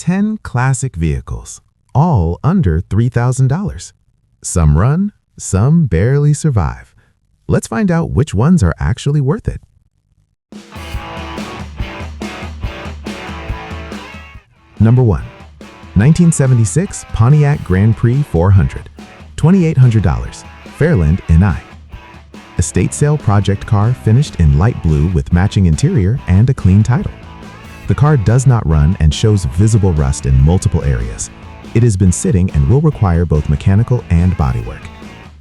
10 classic vehicles, all under $3,000. Some run, some barely survive. Let's find out which ones are actually worth it. Number 1. 1976 Pontiac Grand Prix 400, $2,800, Fairland, NI. Estate sale project car finished in light blue with matching interior and a clean title. The car does not run and shows visible rust in multiple areas. It has been sitting and will require both mechanical and bodywork.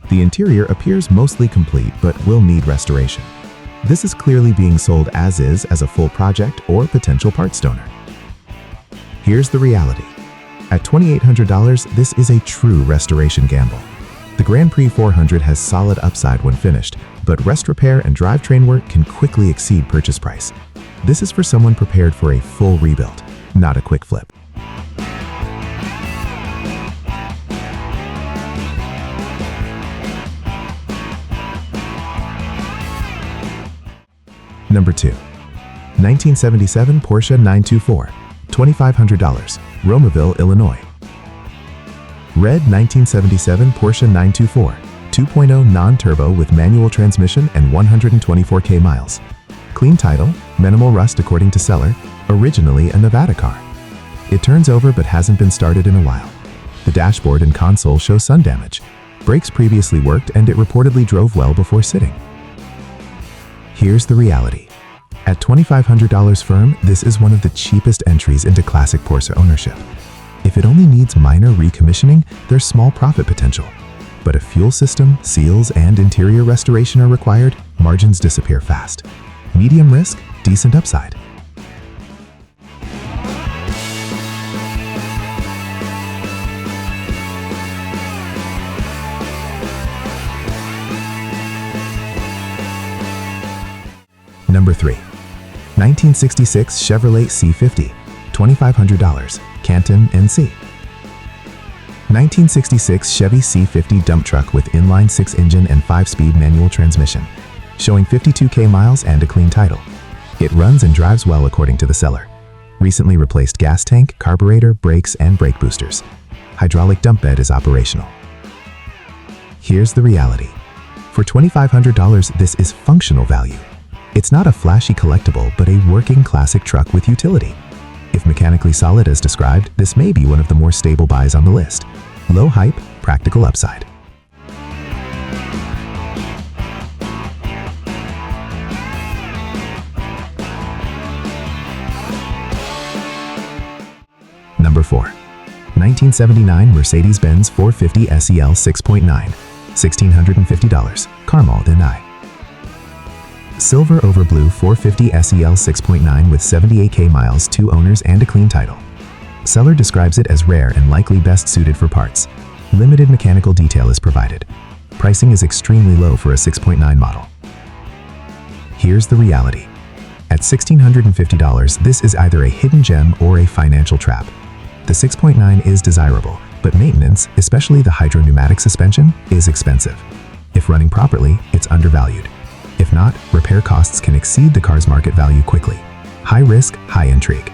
The interior appears mostly complete but will need restoration. This is clearly being sold as is as a full project or potential parts donor. Here's the reality. At $2,800, this is a true restoration gamble. The Grand Prix 400 has solid upside when finished, but rest repair and drivetrain work can quickly exceed purchase price. This is for someone prepared for a full rebuild, not a quick flip. Number 2. 1977 Porsche 924, $2,500, Romaville, Illinois. Red 1977 Porsche 924, 2.0 non-turbo with manual transmission and 124k miles. Clean title, minimal rust according to seller, originally a Nevada car. It turns over but hasn't been started in a while. The dashboard and console show sun damage. Brakes previously worked and it reportedly drove well before sitting. Here's the reality. At $2,500 firm, this is one of the cheapest entries into classic Porsche ownership. If it only needs minor recommissioning, there's small profit potential. But if fuel system, seals, and interior restoration are required, margins disappear fast. Medium risk, decent upside. Number 3. 1966 Chevrolet C50, $2,500, Canton, NC. 1966 Chevy C50 dump truck with inline 6 engine and 5-speed manual transmission, showing 52k miles and a clean title. It runs and drives well according to the seller. Recently replaced gas tank, carburetor, brakes, and brake boosters. Hydraulic dump bed is operational. Here's the reality. For $2,500, this is functional value. It's not a flashy collectible, but a working classic truck with utility. If mechanically solid as described, this may be one of the more stable buys on the list. Low hype, practical upside. Number 4. 1979 Mercedes-Benz 450 SEL 6.9, $1,650, Carmel, NI. Silver over blue 450 SEL 6.9 with 78k miles, 2 owners, and a clean title. Seller describes it as rare and likely best suited for parts. Limited mechanical detail is provided. Pricing is extremely low for a 6.9 model. Here's the reality. At $1,650, this is either a hidden gem or a financial trap. The 6.9 is desirable, but maintenance, especially the hydro-pneumatic suspension, is expensive. If running properly, it's undervalued. If not, repair costs can exceed the car's market value quickly. High risk, high intrigue.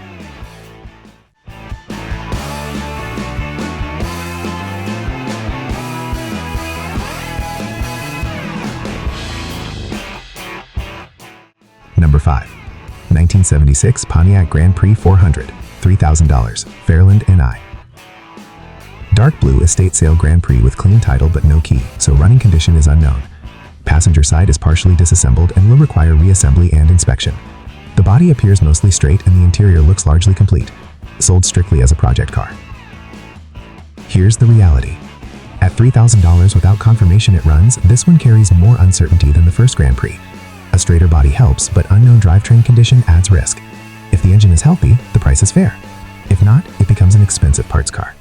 Number 5. 1976 Pontiac Grand Prix 400, $3,000, Fairland, NI. Dark blue estate sale Grand Prix with clean title but no key, so running condition is unknown. Passenger side is partially disassembled and will require reassembly and inspection. The body appears mostly straight and the interior looks largely complete. Sold strictly as a project car. Here's the reality. At $3,000 without confirmation it runs, this one carries more uncertainty than the first Grand Prix. A straighter body helps, but unknown drivetrain condition adds risk. If the engine is healthy, the price is fair. If not, it becomes an expensive parts car.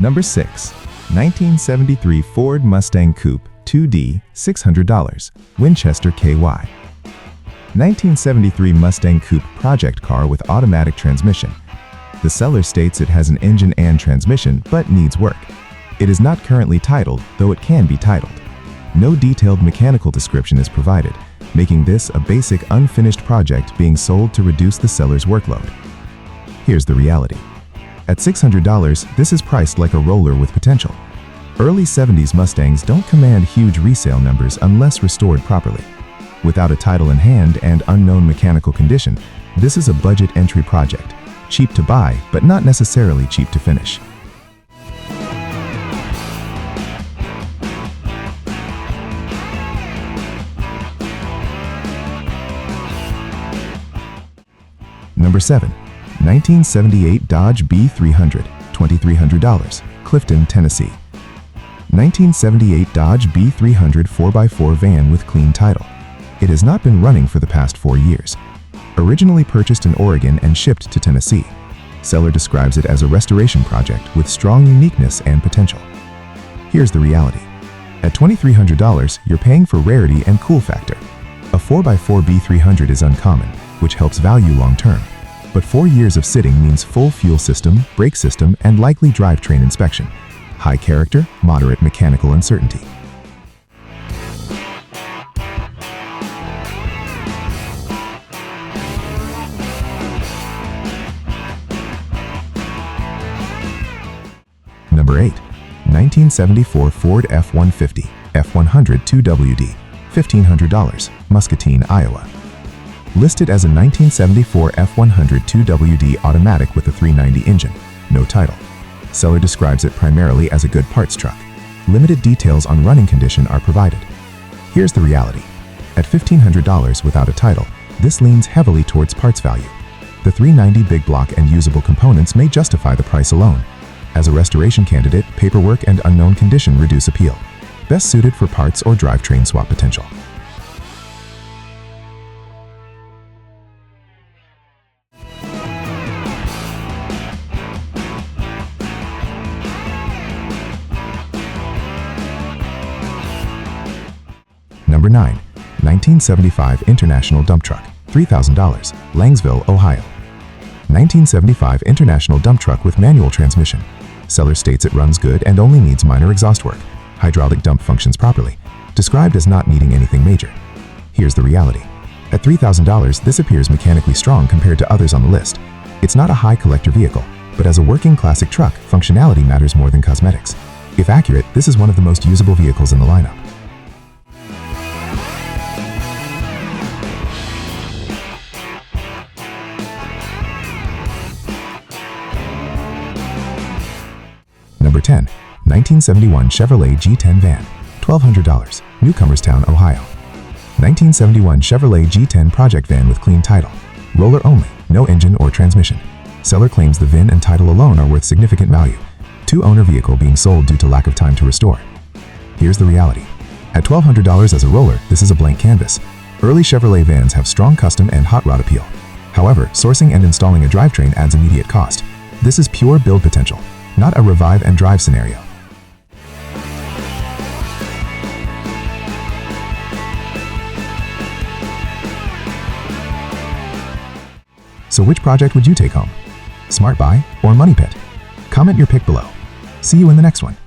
Number 6. 1973 Ford Mustang Coupe 2D, $600, Winchester, KY. 1973 Mustang Coupe project car with automatic transmission. The seller states it has an engine and transmission but needs work. It is not currently titled, though it can be titled. No detailed mechanical description is provided, making this a basic unfinished project being sold to reduce the seller's workload. Here's the reality. At $600, this is priced like a roller with potential. Early 70s Mustangs don't command huge resale numbers unless restored properly. Without a title in hand and unknown mechanical condition, this is a budget entry project. Cheap to buy, but not necessarily cheap to finish. Number 7. 1978 Dodge B300, $2,300, Clifton, Tennessee. 1978 Dodge B300 4x4 van with clean title. It has not been running for the past 4 years. Originally purchased in Oregon and shipped to Tennessee. Seller describes it as a restoration project with strong uniqueness and potential. Here's the reality. At $2,300, you're paying for rarity and cool factor. A 4x4 B300 is uncommon, which helps value long-term. But 4 years of sitting means full fuel system, brake system, and likely drivetrain inspection. High character, moderate mechanical uncertainty. Number 8. 1974 Ford F-150, F-100 2WD, $1,500, Muscatine, Iowa. Listed as a 1974 F-100 2WD automatic with a 390 engine, no title. Seller describes it primarily as a good parts truck. Limited details on running condition are provided. Here's the reality. At $1,500 without a title, this leans heavily towards parts value. The 390 big block and usable components may justify the price alone. As a restoration candidate, paperwork and unknown condition reduce appeal. Best suited for parts or drivetrain swap potential. Number 9. 1975 International Dump Truck, $3,000, Langsville, Ohio. 1975 International Dump Truck with manual transmission. Seller states it runs good and only needs minor exhaust work. Hydraulic dump functions properly. Described as not needing anything major. Here's the reality. At $3,000, this appears mechanically strong compared to others on the list. It's not a high collector vehicle, but as a working classic truck, functionality matters more than cosmetics. If accurate, this is one of the most usable vehicles in the lineup. Number 10. 1971 Chevrolet G10 van, $1,200, Newcomerstown, Ohio. 1971 Chevrolet G10 project van with clean title. Roller only, no engine or transmission. Seller claims the VIN and title alone are worth significant value. Two-owner vehicle being sold due to lack of time to restore. Here's the reality. At $1,200 as a roller, this is a blank canvas. Early Chevrolet vans have strong custom and hot rod appeal. However, sourcing and installing a drivetrain adds immediate cost. This is pure build potential, not a revive and drive scenario. So which project would you take home? Smart Buy or Money Pit? Comment your pick below. See you in the next one.